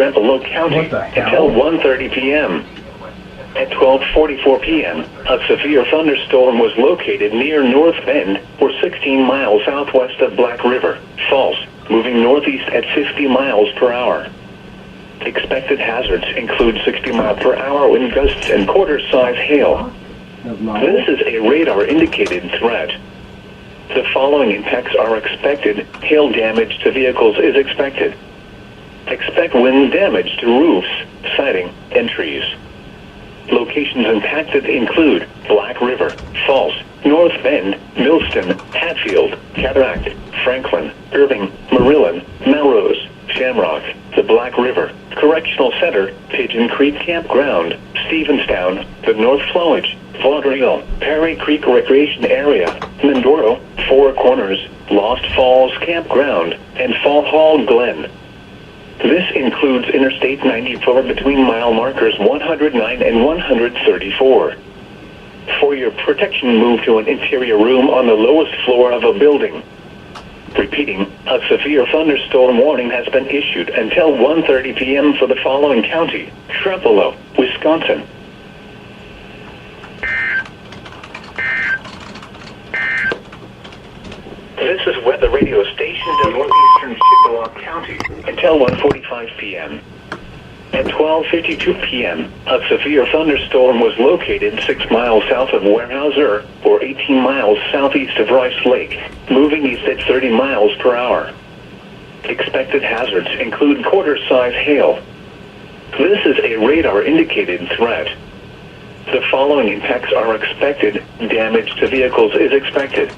Trempealeau County until 1:30 p.m. At 12:44 p.m., a severe thunderstorm was located near North Bend, or 16 miles southwest of Black River Falls, moving northeast at 50 miles per hour. Expected hazards include 60 mile per hour wind gusts and quarter-size hail. This is a radar-indicated threat. The following impacts are expected. Hail damage to vehicles is expected. Expect wind damage to roofs, siding, and trees. Locations impacted include Black River Falls, North Bend, Millston, Hatfield, Cataract, Franklin, Irving, Marilyn, Melrose, Shamrock, the Black River Correctional Center, Pigeon Creek Campground, Stevenstown, the North Flowage, Vaudreuil, Perry Creek Recreation Area, Mindoro, Four Corners, Lost Falls Campground, and Fall Hall Glen. This includes Interstate 94 between mile markers 109 and 134. For your protection, move to an interior room on the lowest floor of a building. Repeating, a severe thunderstorm warning has been issued until 1:30 p.m. for the following county: Trempealeau, Wisconsin. This is weather radio station in northeastern Chippewa County until 1:45 p.m. At 12:52 p.m., a severe thunderstorm was located 6 miles south of Weyerhaeuser, or 18 miles southeast of Rice Lake, moving east at 30 miles per hour. Expected hazards include quarter-size hail. This is a radar-indicated threat. The following impacts are expected. Damage to vehicles is expected.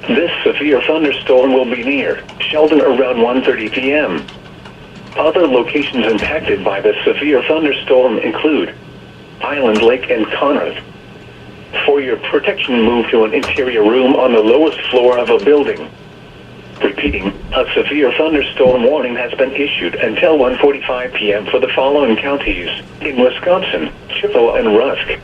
This severe thunderstorm will be near Sheldon around 1:30 p.m. Other locations impacted by the severe thunderstorm include Island Lake and Conrath. For your protection, move to an interior room on the lowest floor of a building. Repeating, a severe thunderstorm warning has been issued until 1:45 p.m. for the following counties in Wisconsin: Chippewa and Rusk.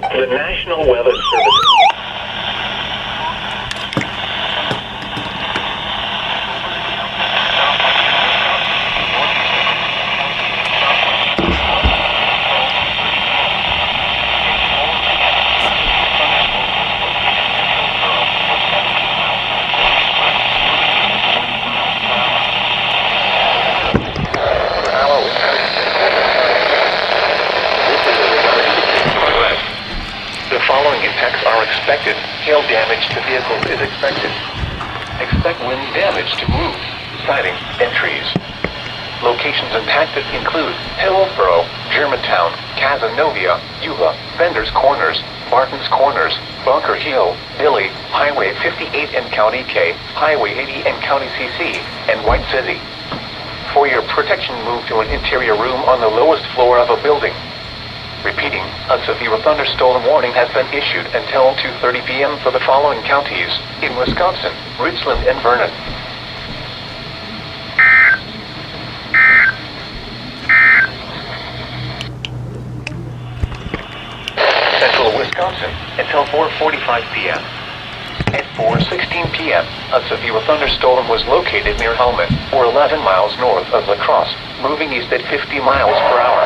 The National Weather Service. Following impacts are expected. Hail damage to vehicles is expected. Expect wind damage to roofs, siding, and trees. Locations impacted include Hillsborough, Germantown, Cazenovia, Eula, Vendors Corners, Barton's Corners, Bunker Hill, Billy, Highway 58 and County K, Highway 80 and County CC, and White City. For your protection, move to an interior room on the lowest floor of a building. Repeating, a severe thunderstorm warning has been issued until 2:30 p.m. for the following counties in Wisconsin: Richland and Vernon. Central Wisconsin until 4:45 p.m. At 4:16 p.m., a severe thunderstorm was located near Hellman, or 11 miles north of La Crosse, moving east at 50 miles per hour.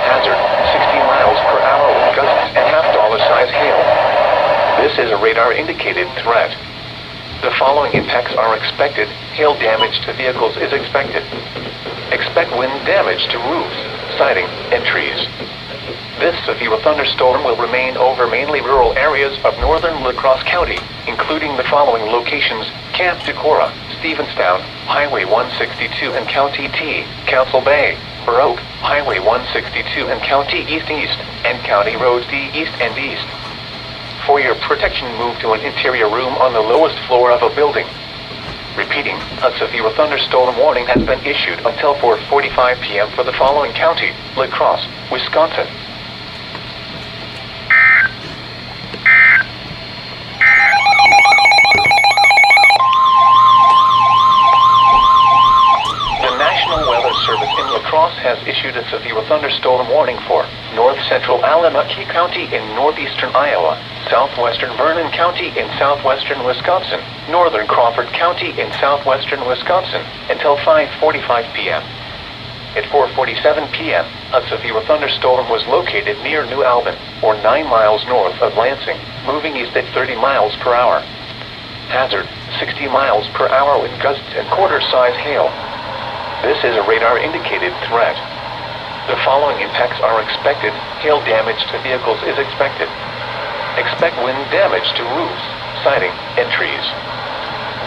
Hazard, 60 miles per hour with gusts and half-dollar-size hail. This is a radar-indicated threat. The following impacts are expected. Hail damage to vehicles is expected. Expect wind damage to roofs, siding, and trees. This severe thunderstorm will remain over mainly rural areas of northern La Crosse County, including the following locations: Camp Decorah, Stevenstown, Highway 162 and County T, Council Bay, Baroque, Highway 162 and County East-East, and County Roads D East and East. For your protection, move to an interior room on the lowest floor of a building. Repeating, a severe thunderstorm warning has been issued until 4:45 p.m. for the following county: La Crosse, Wisconsin. The National Weather Service in La Crosse has issued a severe thunderstorm warning for north central central Alamance County in northeastern Iowa, southwestern Vernon County in southwestern Wisconsin, northern Crawford County in southwestern Wisconsin, until 5:45 p.m. At 4:47 p.m., a severe thunderstorm was located near New Albin, or 9 miles north of Lansing, moving east at 30 miles per hour. Hazard, 60 miles per hour with gusts and quarter-size hail. This is a radar-indicated threat. The following impacts are expected. Hail damage to vehicles is expected. Expect wind damage to roofs, siding, and trees.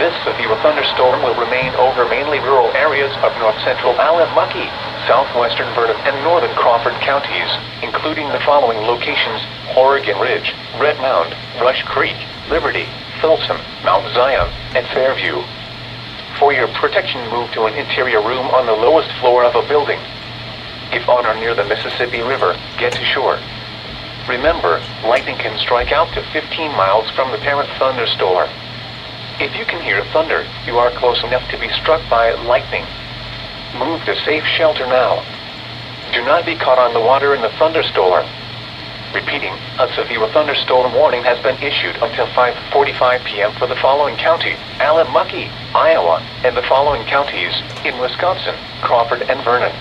This severe thunderstorm will remain over mainly rural areas of north-central Alamance, southwestern Vernon, and northern Crawford counties, including the following locations: Oregon Ridge, Red Mound, Rush Creek, Liberty, Folsom, Mount Zion, and Fairview. For your protection, move to an interior room on the lowest floor of a building. If on or near the Mississippi River, get to shore. Remember, lightning can strike out to 15 miles from the parent thunderstorm. If you can hear thunder, you are close enough to be struck by lightning. Move to safe shelter now. Do not be caught on the water in the thunderstorm. Repeating, a severe thunderstorm warning has been issued until 5:45 p.m. for the following county: Alamance, Iowa, and the following counties in Wisconsin: Crawford and Vernon.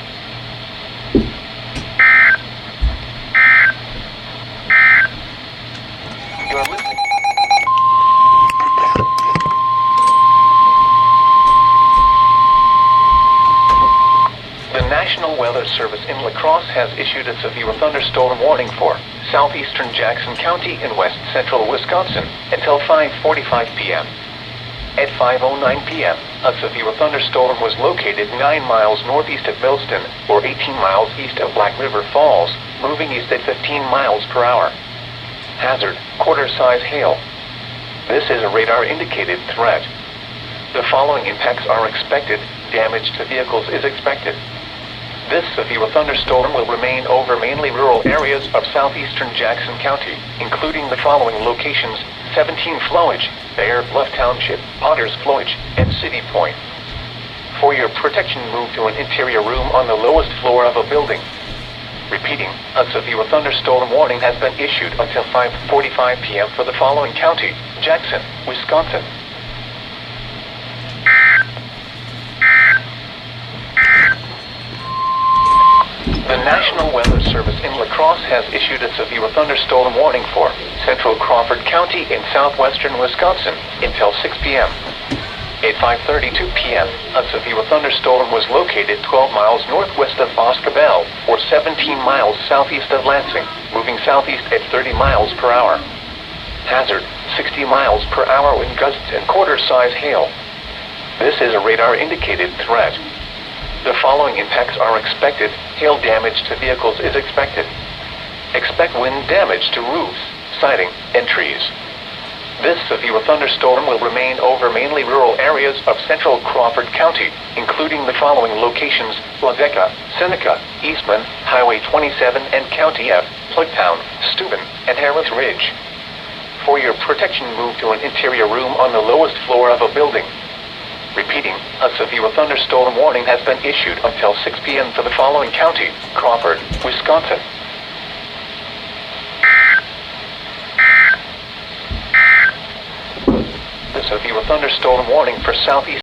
You are listening. The National Weather Service in La Crosse has issued a severe thunderstorm warning for southeastern Jackson County in west central Wisconsin until 5:45 p.m. At 5:09 p.m., a severe thunderstorm was located 9 miles northeast of Millston, or 18 miles east of Black River Falls, moving east at 15 miles per hour. Hazard, quarter-size hail. This is a radar-indicated threat. The following impacts are expected. Damage to vehicles is expected. This severe thunderstorm will remain over mainly rural areas of southeastern Jackson County, including the following locations: 17 Flowage, Bear Bluff Township, Potters Flowage, and City Point. For your protection, move to an interior room on the lowest floor of a building. Repeating, a severe thunderstorm warning has been issued until 5:45 p.m. for the following county: Jackson, Wisconsin. The National Weather Service in La Crosse has issued a severe thunderstorm warning for central Crawford County in southwestern Wisconsin until 6 p.m. At 5:32 p.m., a severe thunderstorm was located 12 miles northwest of Boscobel, or 17 miles southeast of Lansing, moving southeast at 30 miles per hour. Hazard, 60 miles per hour with gusts and quarter-size hail. This is a radar-indicated threat. The following impacts are expected. Hail damage to vehicles is expected. Expect wind damage to roofs, siding, and trees. This severe thunderstorm will remain over mainly rural areas of central Crawford County, including the following locations: Wazeca, Seneca, Eastman, Highway 27 and County F, Plugtown, Steuben, and Harris Ridge. For your protection, move to an interior room on the lowest floor of a building. Repeating, a severe thunderstorm warning has been issued until 6 p.m. for the following county: Crawford, Wisconsin. The severe thunderstorm warning for southeast